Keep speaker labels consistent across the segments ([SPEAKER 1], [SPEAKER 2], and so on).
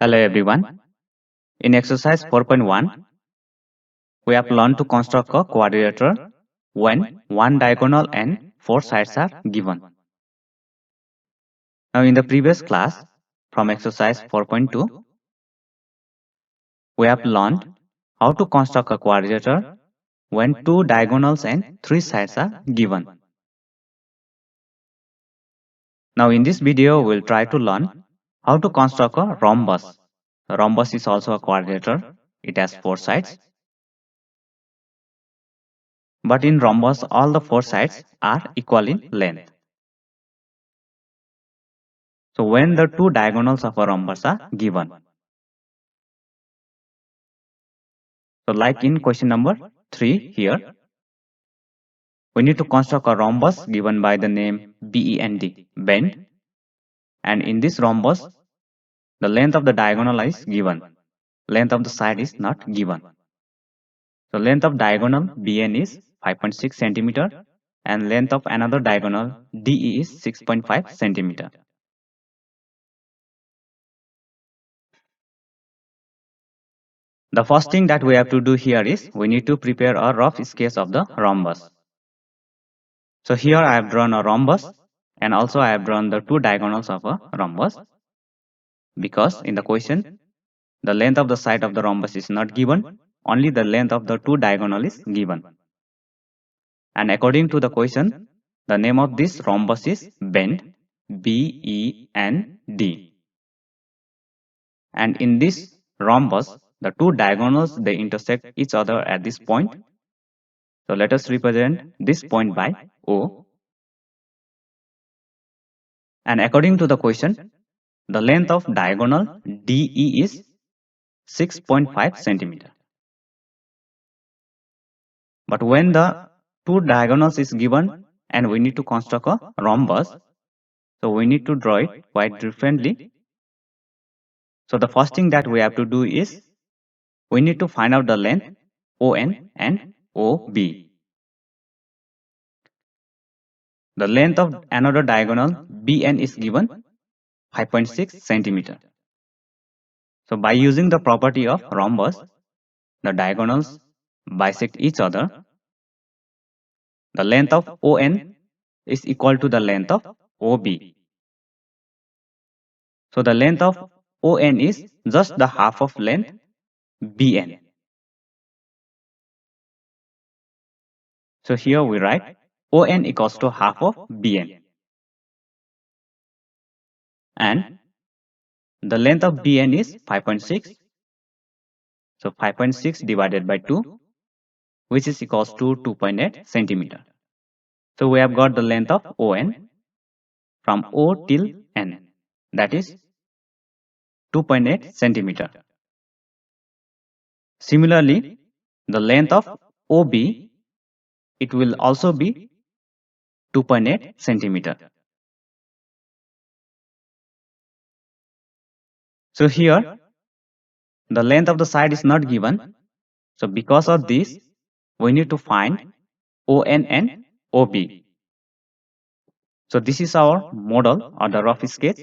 [SPEAKER 1] Hello everyone. In exercise 4.1, we have learned to construct a quadrilateral when one diagonal and four sides are given. Now in the previous class from exercise 4.2, we have learned how to construct a quadrilateral when two diagonals and three sides are given. Now in this video, we'll try to learn how to construct a rhombus. A rhombus is also a quadrilateral. It has four sides. But in rhombus, all the four sides are equal in length. So when the two diagonals of a rhombus are given. So like in question number 3 here, we need to construct a rhombus given by the name BEND, bend. And in this rhombus, the length of the diagonal is given. Length of the side is not given. So length of diagonal BN is 5.6 centimeter and length of another diagonal DE is 6.5 centimeter. The first thing that we have to do here is we need to prepare a rough sketch of the rhombus. So here I have drawn a rhombus and also I have drawn the two diagonals of a rhombus because in the question the length of the side of the rhombus is not given, only the length of the two diagonal is given. And according to the question, the name of this rhombus is bend, B-E-N-D. And in this rhombus, the two diagonals they intersect each other at this point. So let us represent this point by O. And according to the question, the length of diagonal DE is 6.5 centimeter. But when the two diagonals is given and we need to construct a rhombus, so we need to draw it quite differently. So the first thing that we have to do is we need to find out the length ON and OB. The length of another diagonal BN is given 5.6 centimeter. So by using the property of rhombus, the diagonals bisect each other. The length of ON is equal to the length of OB. So the length of ON is just the half of length BN. So here we write ON equals to half of BN. And the length of BN is 5.6. So 5.6 divided by 2, which is equals to 2.8 centimeter. So we have got the length of ON from O till N, that is 2.8 centimeter. Similarly, the length of OB, it will also be 2.8 centimeter. So here, the length of the side is not given. So because of this, we need to find ON and OB. So this is our model or the rough sketch.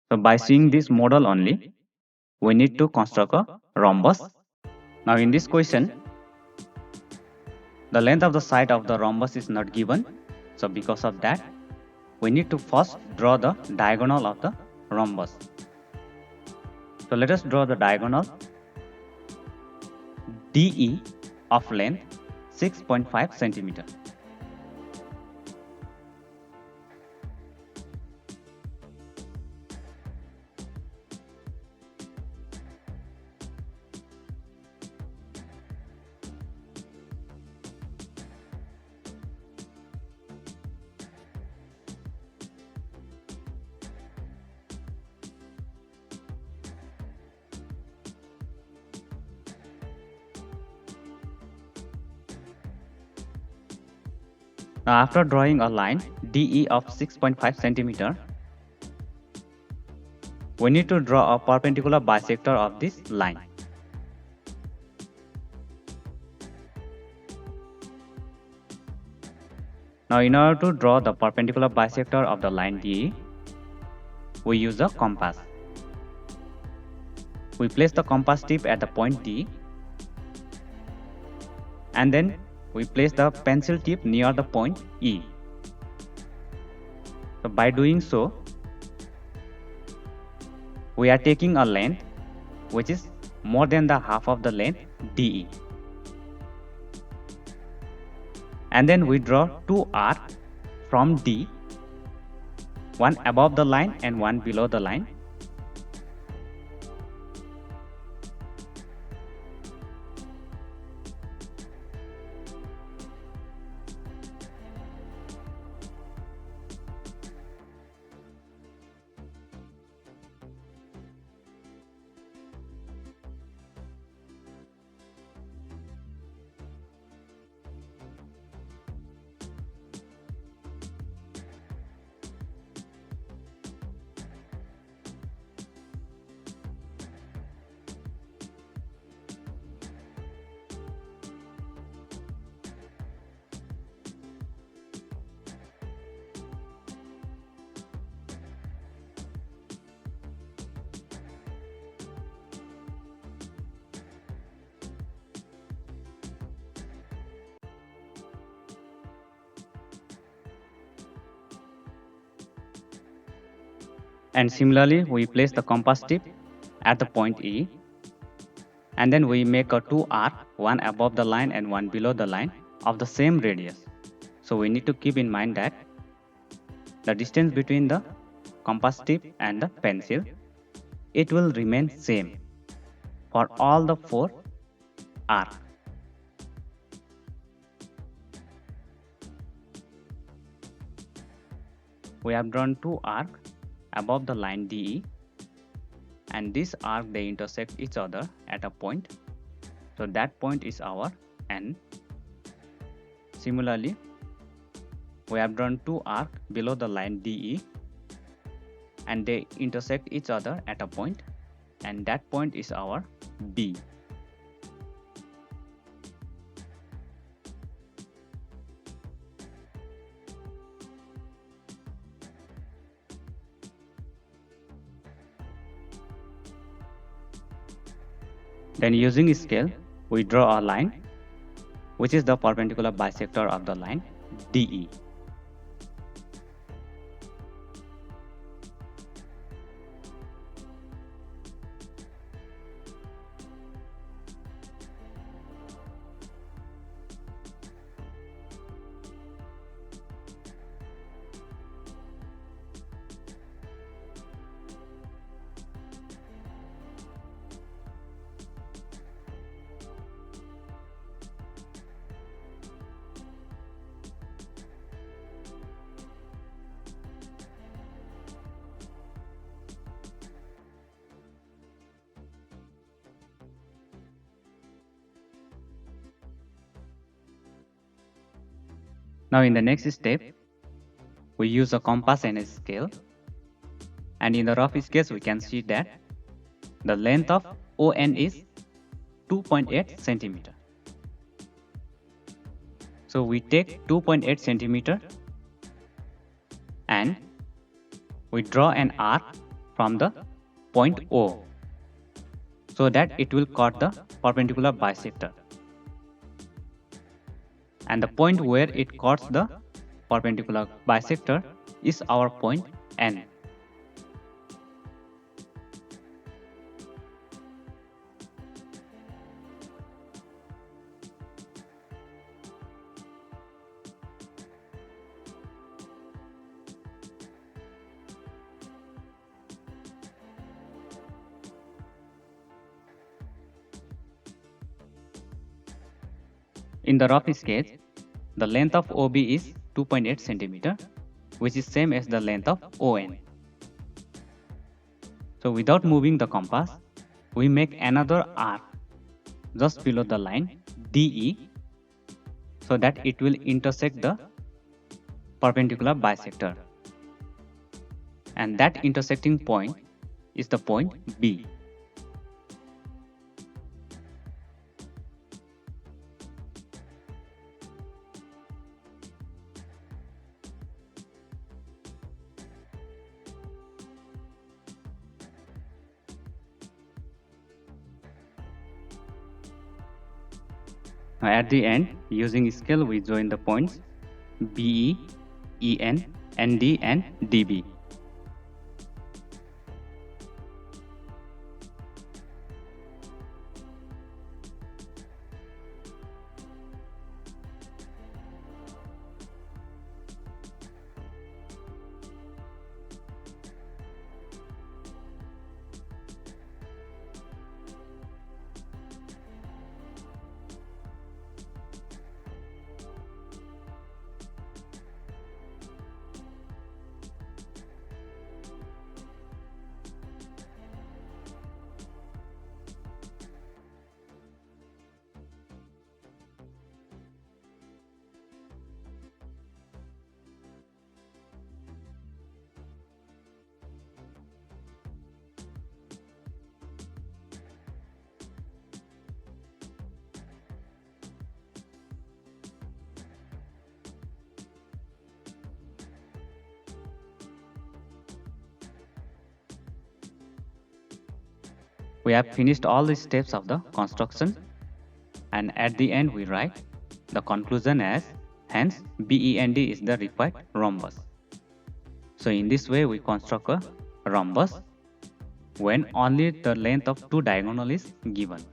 [SPEAKER 1] So by seeing this model only, we need to construct a rhombus. Now in this question, the length of the side of the rhombus is not given. So because of that, we need to first draw the diagonal of the rhombus. So let us draw the diagonal DE of length 6.5 centimeter. Now after drawing a line DE of 6.5 centimeter, we need to draw a perpendicular bisector of this line. Now in order to draw the perpendicular bisector of the line DE, we use a compass. We place the compass tip at the point D, and then we place the pencil tip near the point E. So by doing so, we are taking a length which is more than the half of the length DE. And then we draw two arcs from D, one above the line and one below the line. And similarly, we place the compass tip at the point E, and then we make a two arc, one above the line and one below the line of the same radius. So we need to keep in mind that the distance between the compass tip and the pencil, it will remain same for all the four arcs. We have drawn two arcs above the line DE, and this arc they intersect each other at a point. So that point is our N. Similarly, we have drawn two arcs below the line DE, and they intersect each other at a point, and that point is our B. Then using a scale, we draw a line which is the perpendicular bisector of the line DE. Now in the next step, we use a compass and a scale, and in the rough sketch we can see that the length of ON is 2.8 centimeter. So we take 2.8 centimeter and we draw an arc from the point O so that it will cut the perpendicular bisector. And the point where it cuts the perpendicular bisector is our point N. In the rough sketch, the length of OB is 2.8 centimeter, which is same as the length of ON. So without moving the compass, we make another arc just below the line DE so that it will intersect the perpendicular bisector. And that intersecting point is the point B. Now at the end, using scale, we join the points BE, EN, ND, and DB. We have finished all the steps of the construction, and at the end we write the conclusion as hence BEND is the required rhombus. So in this way we construct a rhombus when only the length of two diagonal is given.